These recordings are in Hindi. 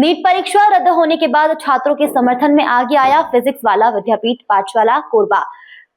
नीट परीक्षा रद्द होने के बाद छात्रों के समर्थन में आगे आया फिजिक्स वाला विद्यापीठ पाठशाला कोरबा।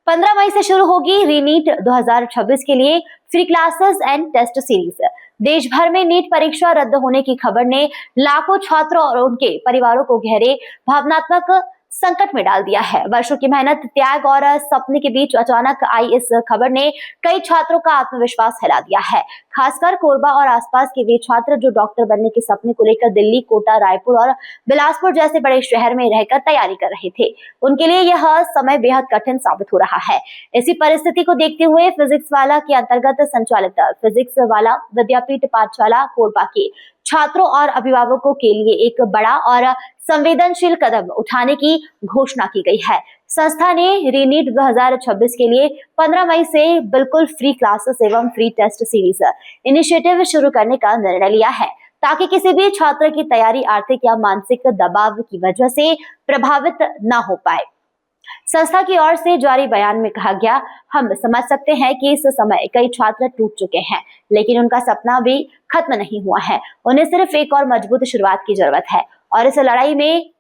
15 मई से शुरू होगी रीनीट 2026 के लिए free classes and test series. देश भर में नीट परीक्षा रद्द होने की खबर ने लाखों छात्रों और उनके परिवारों को गहरे भावनात्मक संकट में डाल दिया है। वर्षों की मेहनत, त्याग और सपने के बीच अचानक आई इस खबर ने कई छात्रों का आत्मविश्वास हिला दिया है। खासकर कोरबा और आसपास के वे छात्र जो डॉक्टर बनने के सपने को लेकर दिल्ली, कोटा, रायपुर और बिलासपुर जैसे बड़े शहर में रहकर तैयारी कर रहे थे, उनके लिए यह समय बेहद कठिन साबित हो रहा है। इसी परिस्थिति को देखते हुए फिजिक्स वाला के अंतर्गत संचालित फिजिक्स वाला विद्यापीठ पाठशाला कोरबा के छात्रों और अभिभावकों के लिए एक बड़ा और संवेदनशील कदम उठाने की घोषणा की गई है। संस्था ने रीनीट 2026 के लिए 15 मई से बिल्कुल फ्री क्लासेस एवं फ्री टेस्ट सीरीज इनिशिएटिव शुरू करने का निर्णय लिया है, ताकि किसी भी छात्र की तैयारी आर्थिक या मानसिक दबाव की वजह से प्रभावित न हो पाए। संस्था की ओर से जारी बयान में कहा गया, हम समझ सकते हैं कि इस समय कई छात्र टूट चुके हैं, लेकिन उनका सपना भी खत्म नहीं हुआ है। उन्हें सिर्फ एक और मजबूत शुरुआत की जरूरत है और इस लड़ाई में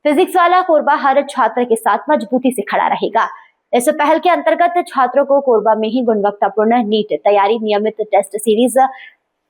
फिजिक्स वाला कोरबा हर छात्र के साथ मजबूती से खड़ा रहेगा। इस पहल के अंतर्गत छात्रों को कोरबा में ही गुणवत्तापूर्ण नीट तैयारी, नियमित टेस्ट सीरीज,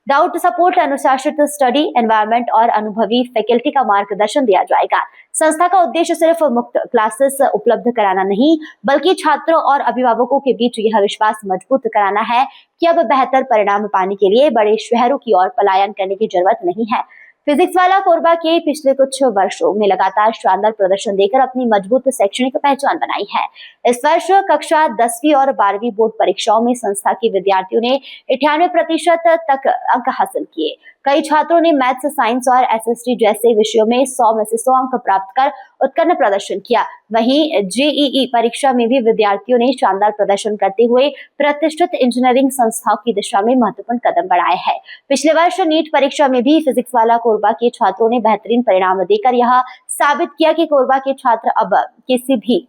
डाउट सपोर्ट, अनुशासित स्टडी एनवायरनमेंट और अनुभवी फैकल्टी का मार्गदर्शन दिया जाएगा। संस्था का उद्देश्य सिर्फ मुफ्त क्लासेस उपलब्ध कराना नहीं, बल्कि छात्रों और अभिभावकों के बीच यह विश्वास मजबूत कराना है कि अब बेहतर परिणाम पाने के लिए बड़े शहरों की ओर पलायन करने की जरूरत नहीं है। फिजिक्स वाला कोरबा के पिछले कुछ वर्षों में लगातार शानदार प्रदर्शन देकर अपनी मजबूत शैक्षणिक पहचान बनाई है। इस वर्ष कक्षा 10वीं और 12वीं बोर्ड परीक्षाओं में संस्था के विद्यार्थियों ने 98% तक अंक हासिल किए। कई छात्रों ने मैथ्स, साइंस और एसएसटी जैसे विषयों में 100 में से 100 अंक प्राप्त कर उत्कृष्ट प्रदर्शन किया। वहीं जेईई परीक्षा में भी विद्यार्थियों ने शानदार प्रदर्शन करते हुए प्रतिष्ठित इंजीनियरिंग संस्थाओं की दिशा में महत्वपूर्ण कदम बढ़ाए हैं। पिछले वर्ष नीट परीक्षा में भी फिजिक्स वाला कोरबा के छात्रों ने बेहतरीन परिणाम देकर यह साबित किया कि कोरबा के छात्र अब किसी भी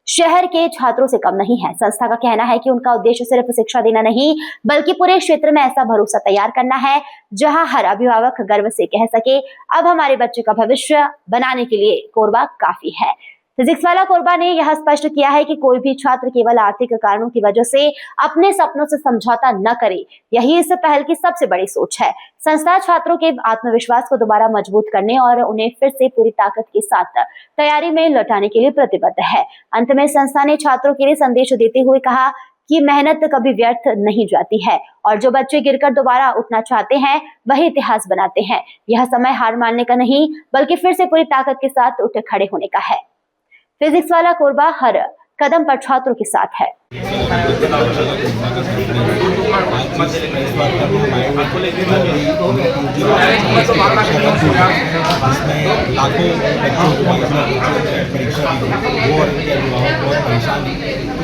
शहर के छात्रों से कम नहीं है। संस्था का कहना है कि उनका उद्देश्य सिर्फ शिक्षा देना नहीं, बल्कि पूरे क्षेत्र में ऐसा भरोसा तैयार करना है जहां हर अभिभावक गर्व से कह सके, अब हमारे बच्चे का भविष्य बनाने के लिए कोरबा काफी है। फिजिक्स वाला कोरबा ने यह स्पष्ट किया है कि कोई भी छात्र केवल आर्थिक कारणों की वजह से अपने सपनों से समझौता न करे। यही इस पहल की सबसे बड़ी सोच है। संस्था छात्रों के आत्मविश्वास को दोबारा मजबूत करने और उन्हें फिर से पूरी ताकत के साथ तैयारी में लौटाने के लिए प्रतिबद्ध है। अंत में संस्था ने छात्रों के लिए संदेश देते हुए कहा कि मेहनत कभी व्यर्थ नहीं जाती है और जो बच्चे गिरकर दोबारा उठना चाहते हैं वही इतिहास बनाते हैं। यह समय हार मानने का नहीं, बल्कि फिर से पूरी ताकत के साथ उठ खड़े होने का है। फिजिक्स वाला कोरबा हर कदम पर छात्रों के साथ है।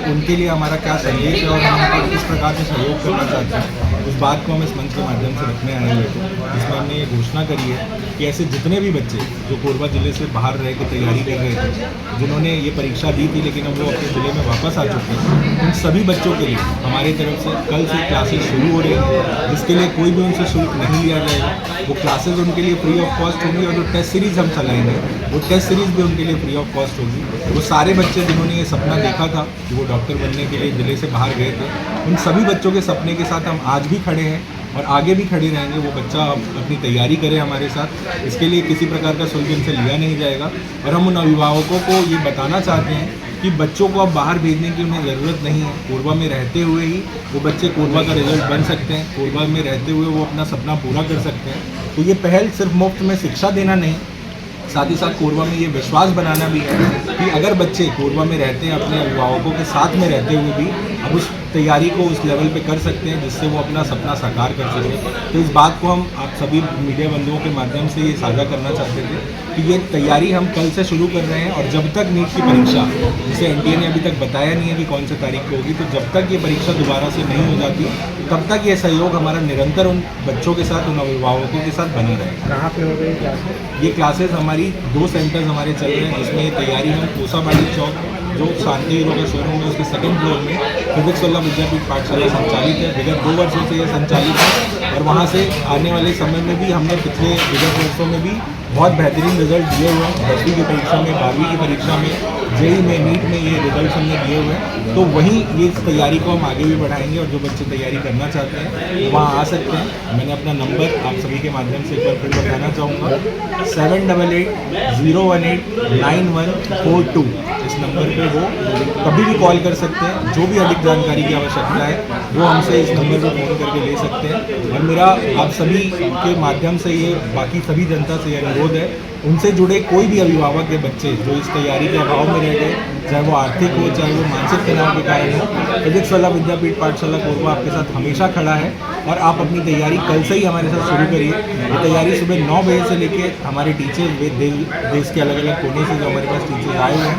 उनके लिए हमारा क्या संदेश है और हम किस प्रकार से सहयोग करना चाहते हैं, उस बात को हम इस मंच के माध्यम से रखने आए हुए थे, जिसमें हमने ये घोषणा करी है कि ऐसे जितने भी बच्चे जो कोरबा जिले से बाहर रह के तैयारी कर रहे थे, जिन्होंने ये परीक्षा दी थी लेकिन अब वो अपने ज़िले में वापस आ चुके हैं, उन सभी बच्चों के लिए हमारी तरफ से कल से क्लासेस शुरू हो रही हैं, जिसके लिए कोई भी उनसे शुल्क नहीं लिया जाएगा। वो क्लासेस उनके लिए फ्री ऑफ कॉस्ट होगी और जो टेस्ट सीरीज़ हम चलाएंगे वो टेस्ट सीरीज़ भी उनके लिए फ्री ऑफ कॉस्ट होगी। वो सारे बच्चे जिन्होंने ये सपना देखा था कि वो डॉक्टर बनने के लिए ज़िले से बाहर गए थे, उन सभी बच्चों के सपने के साथ हम आज भी खड़े हैं और आगे भी खड़े रहेंगे। वो बच्चा अपनी तैयारी करे हमारे साथ, इसके लिए किसी प्रकार का शुल्क इनसे लिया नहीं जाएगा। और हम उन अभिभावकों को ये बताना चाहते हैं कि बच्चों को अब बाहर भेजने की उन्हें ज़रूरत नहीं है। कोरबा में रहते हुए ही वो बच्चे कोरबा का रिजल्ट बन सकते हैं, कोरबा में रहते हुए वो अपना सपना पूरा कर सकते हैं। तो ये पहल सिर्फ मुफ्त में शिक्षा देना नहीं, साथ ही साथ कोरबा में ये विश्वास बनाना भी है कि अगर बच्चे कोरबा में रहते हैं, अपने अभिभावकों के साथ में रहते हुए भी अब उस तैयारी को उस लेवल पे कर सकते हैं जिससे वो अपना सपना साकार कर सकें। तो इस बात को हम आप सभी मीडिया बंधुओं के माध्यम से ये साझा करना चाहते थे कि ये तैयारी हम कल से शुरू कर रहे हैं और जब तक नीट की परीक्षा, जिसे एनटीए ने अभी तक बताया नहीं है कि कौन से तारीख को होगी, तो जब तक ये परीक्षा दोबारा से नहीं हो जाती तब तक ये सहयोग हमारा निरंतर उन बच्चों के साथ, उन अभिभावकों के साथ बना रहेगा। कहाँ पे हो गई क्लासेस? ये क्लासेस हमारी 2 सेंटर्स हमारे चल रहे हैं, जिसमें ये तैयारी हम कोसाबाड़ी चौक जो शांति हीरो का शोरूम है उसके 2nd फ्लोर में फिजिक्स वाला विद्यापीठ पाठशाला संचालित है। विगत 2 वर्षों से यह संचालित है और वहाँ से आने वाले समय में भी हमने पिछले विगत वर्षों में भी बहुत बेहतरीन रिजल्ट दिए हुए हैं। 10वीं की परीक्षा में, 12वीं की परीक्षा में, जेई में, नीट में ये रिजल्ट हमने दिए हुए हैं। तो वहीं ये इस तैयारी को हम आगे भी बढ़ाएंगे और जो बच्चे तैयारी करना चाहते हैं वो वहाँ आ सकते हैं। मैंने अपना नंबर आप सभी के माध्यम से एक बार फिर बताना चाहूँगा, 7880189142। इस नंबर पे वो कभी भी कॉल कर सकते हैं। जो भी अधिक जानकारी की आवश्यकता है वो हमसे इस नंबर पे फ़ोन करके ले सकते हैं। और मेरा आप सभी के माध्यम से ये बाकी सभी जनता से ये अनुरोध है, उनसे जुड़े कोई भी अभिभावक के बच्चे जो इस तैयारी के अभाव में रह गए, चाहे वो आर्थिक हो, चाहे वो मानसिक तनाव के कारण हो, फिजिक्स वाला विद्यापीठ पाठशाला कोरबा आपके साथ हमेशा खड़ा है। और आप अपनी तैयारी कल से ही हमारे साथ शुरू करिए। ये तैयारी सुबह 9 बजे से लेके हमारे टीचर्स देश के अलग अलग कोने से जो हमारे पास टीचर्स आए हुए हैं,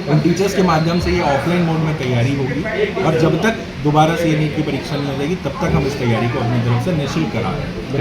उन टीचर्स के माध्यम से ये ऑफलाइन मोड में तैयारी होगी। और जब तक दोबारा से नीट की परीक्षा नहीं हो जाएगी तब तक हम इस तैयारी को अपनी तरफ से निःशुल्क करा रहे हैं।